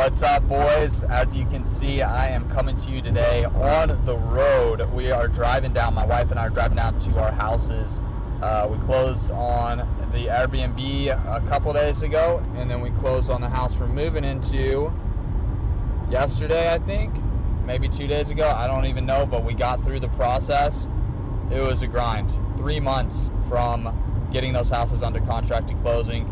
What's up, boys? As you can see, I am coming to you today on the road. We are driving down, my wife and I are driving down to our houses. We closed on the Airbnb a couple days ago, and then we closed on the house we're moving into yesterday, I think. Maybe 2 days ago. I don't even know, but we got through the process. It was a grind. 3 months from getting those houses under contract to closing.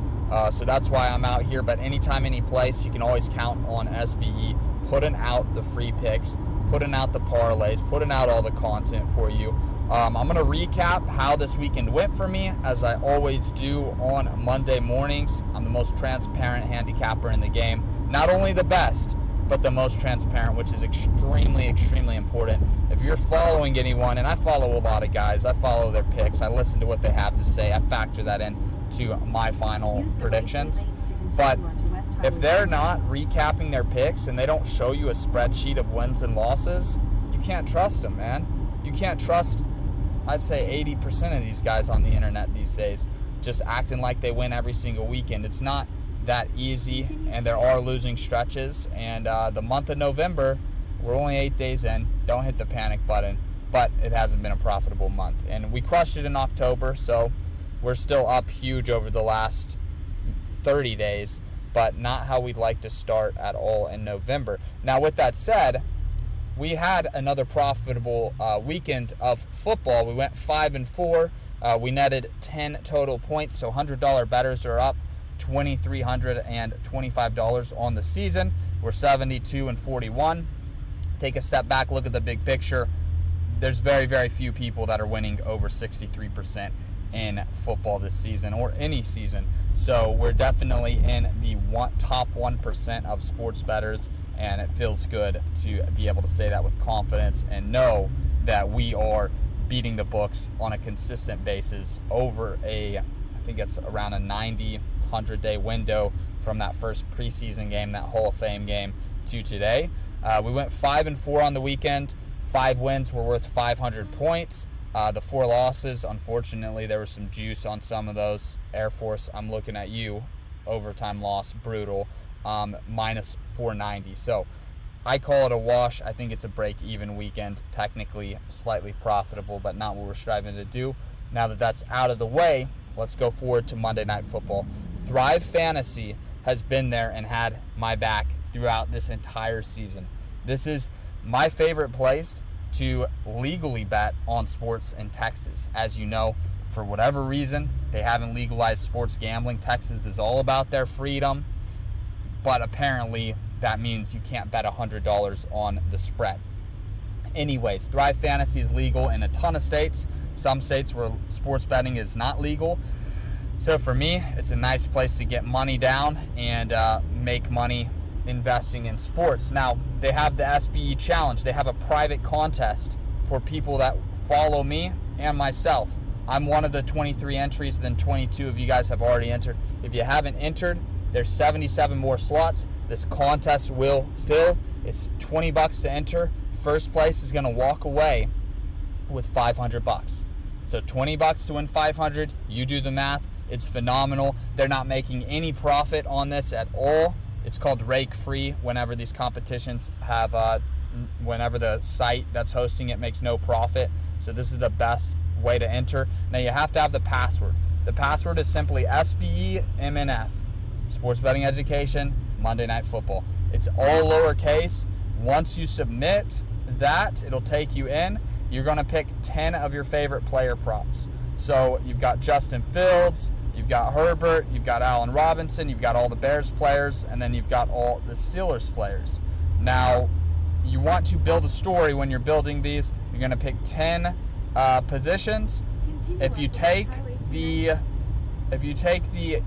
So that's why I'm out here. But anytime, any place, you can always count on SBE putting out the free picks, putting out the parlays, putting out all the content for you. I'm going to recap how this weekend went for me, as I always do on Monday mornings. I'm the most transparent handicapper in the game. Not only the best, but the most transparent, which is extremely, extremely important. If you're following anyone, and I follow a lot of guys, I follow their picks, I listen to what they have to say, I factor that in to my final predictions. But if they're not recapping their picks and they don't show you a spreadsheet of wins and losses, you can't trust them, man. You can't trust, I'd say 80% of these guys on the internet these days, just acting like they win every single weekend. It's not that easy, and there are losing stretches. And the month of November, we're only 8 days in. Don't hit the panic button, but it hasn't been a profitable month. And we crushed it in October, so we're still up huge over the last 30 days, but not how we'd like to start at all in November. Now, with that said, we had another profitable weekend of football. We went 5-4. We netted 10 total points, so $100 bettors are up $2,325 on the season. We're 72-41. Take a step back, look at the big picture. There's very, very few people that are winning over 63% in football this season, or any season. So we're definitely in the top 1% of sports bettors, and it feels good to be able to say that with confidence and know that we are beating the books on a consistent basis over I think it's around a 100-day window from that first preseason game, that Hall of Fame game, to today. We went 5-4 on the weekend. 5 wins were worth 500 points. The 4 losses, unfortunately, there was some juice on some of those. Air Force, I'm looking at you. Overtime loss, brutal. Minus 490. So I call it a wash. I think it's a break-even weekend. Technically slightly profitable, but not what we're striving to do. Now that that's out of the way, let's go forward to Monday Night Football. ThriveFantasy has been there and had my back throughout this entire season. This is my favorite place to legally bet on sports in Texas. As you know, for whatever reason, they haven't legalized sports gambling. Texas is all about their freedom, but apparently that means you can't bet $100 on the spread. Anyways, ThriveFantasy is legal in a ton of states. Some states where sports betting is not legal. So for me, it's a nice place to get money down and make money investing in sports. Now, they have the SBE Challenge. They have a private contest for people that follow me and myself. I'm one of the 23 entries, then 22 of you guys have already entered. If you haven't entered, there's 77 more slots. This contest will fill. It's $20 to enter. First place is going to walk away with $500. So $20 to win 500. You do the math. It's phenomenal. They're not making any profit on this at all. It's called rake free whenever these competitions have, whenever the site that's hosting it makes no profit. So this is the best way to enter. Now you have to have the password. The password is simply sbemnf. Sports Betting Education, Monday Night Football. It's all lowercase. Once you submit that, it'll take you in. You're going to pick 10 of your favorite player props. So you've got Justin Fields, you've got Herbert, you've got Allen Robinson, you've got all the Bears players, and then you've got all the Steelers players. Now, you want to build a story when you're building these. You're going to pick 10 positions. If you take the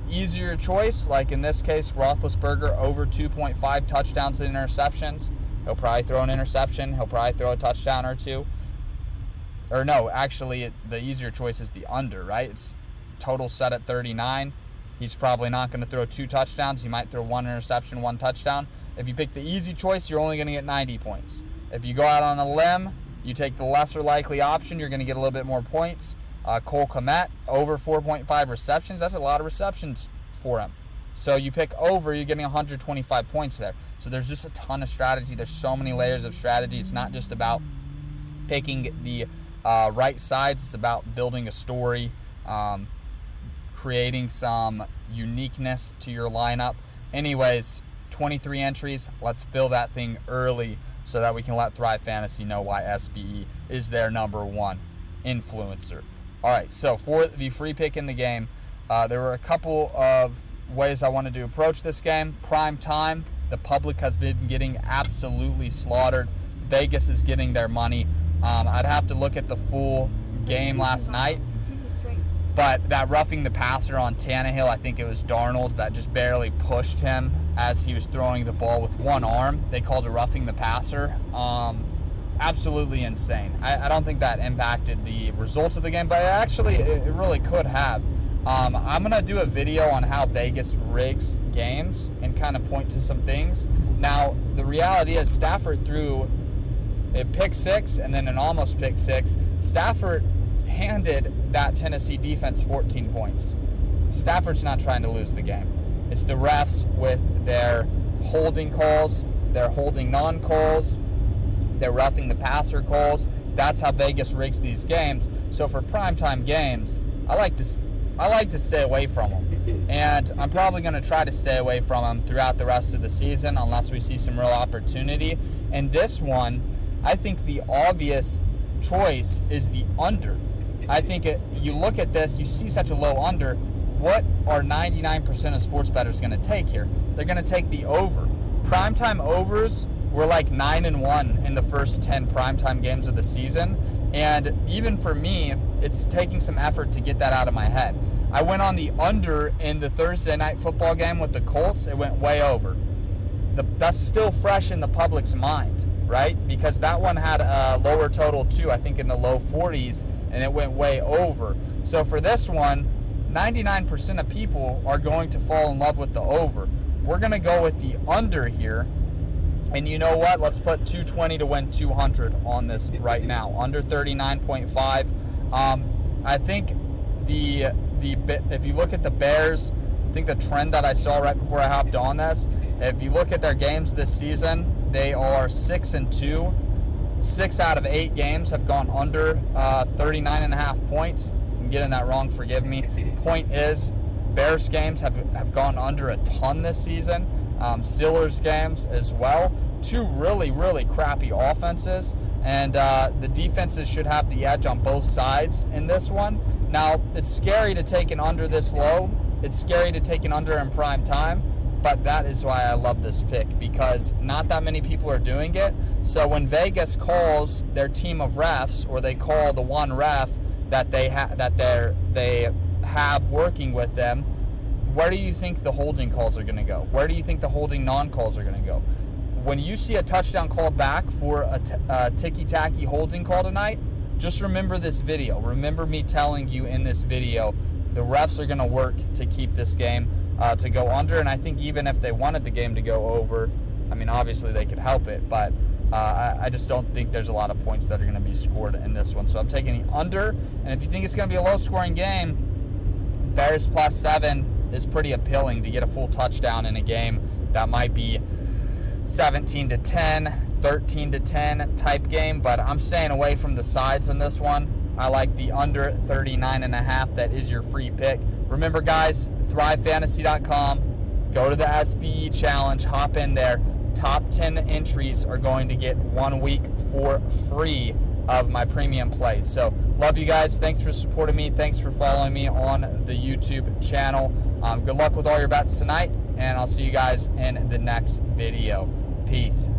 easier choice, like in this case, Roethlisberger over 2.5 touchdowns and interceptions, he'll probably throw an interception. He'll probably throw a touchdown or two. Or no, actually, the easier choice is the under, right? It's total set at 39. He's probably not going to throw 2 touchdowns. He might throw 1 interception, 1 touchdown. If you pick the easy choice, you're only going to get 90 points. If you go out on a limb, you take the lesser likely option, you're going to get a little bit more points. Cole Kmet, over 4.5 receptions. That's a lot of receptions for him. So you pick over, you're getting 125 points there. So there's just a ton of strategy. There's so many layers of strategy. It's not just about picking the right sides. It's about building a story, creating some uniqueness to your lineup. Anyways, 23 entries. Let's fill that thing early so that we can let Thrive Fantasy know why SBE is their #1 influencer. All right, so for the free pick in the game, there were a couple of ways I wanted to approach this game. Prime time, the public has been getting absolutely slaughtered. Vegas is getting their money. I'd have to look at the full game last night, but that roughing the passer on Tannehill, I think it was Darnold that just barely pushed him as he was throwing the ball with one arm. They called it roughing the passer. Absolutely insane. I don't think that impacted the results of the game, but it really could have. I'm going to do a video on how Vegas rigs games and kind of point to some things. Now, the reality is Stafford threw a pick 6 and then an almost pick 6. Stafford handed that Tennessee defense 14 points. Stafford's not trying to lose the game. It's the refs with their holding calls, their holding non-calls, their roughing the passer calls. That's how Vegas rigs these games. So for primetime games, I like to stay away from them. And I'm probably going to try to stay away from them throughout the rest of the season unless we see some real opportunity. And this one, I think the obvious choice is the under. I think you look at this, you see such a low under. What are 99% of sports bettors going to take here? They're going to take the over. Primetime overs were like 9-1 in the first 10 primetime games of the season. And even for me, it's taking some effort to get that out of my head. I went on the under in the Thursday night football game with the Colts. It went way over. That's still fresh in the public's mind, right? Because that one had a lower total too, I think in the low 40s, and it went way over. So for this one, 99% of people are going to fall in love with the over. We're going to go with the under here. And you know what? Let's put 220 to win 200 on this right now. Under 39.5. I think if you look at the Bears, I think the trend that I saw right before I hopped on this, if you look at their games this season, they are 6-2. 6 out of 8 games have gone under 39.5 points. I'm getting that wrong, forgive me. Point is, Bears games have gone under a ton this season. Steelers games as well. 2 really, really crappy offenses. And the defenses should have the edge on both sides in this one. Now, it's scary to take an under this low. It's scary to take an under in prime time. But that is why I love this pick, because not that many people are doing it. So when Vegas calls their team of refs, or they call the one ref that they have working with them, where do you think the holding calls are going to go? Where do you think the holding non-calls are going to go? When you see a touchdown called back for a ticky-tacky holding call tonight, just remember this video. Remember me telling you in this video, the refs are going to work to keep this game to go under. And I think even if they wanted the game to go over, I mean, obviously they could help it, but I just don't think there's a lot of points that are going to be scored in this one. So I'm taking the under. And if you think it's going to be a low-scoring game, Bears +7 is pretty appealing to get a full touchdown in a game that might be 17-10, 13-10 type game, but I'm staying away from the sides in this one. I like the under 39.5. That is your free pick. Remember, guys, ThriveFantasy.com. Go to the SBE challenge. Hop in there. Top 10 entries are going to get 1 week for free of my premium plays. So, love you guys. Thanks for supporting me. Thanks for following me on the YouTube channel. Good luck with all your bets tonight, and I'll see you guys in the next video. Peace.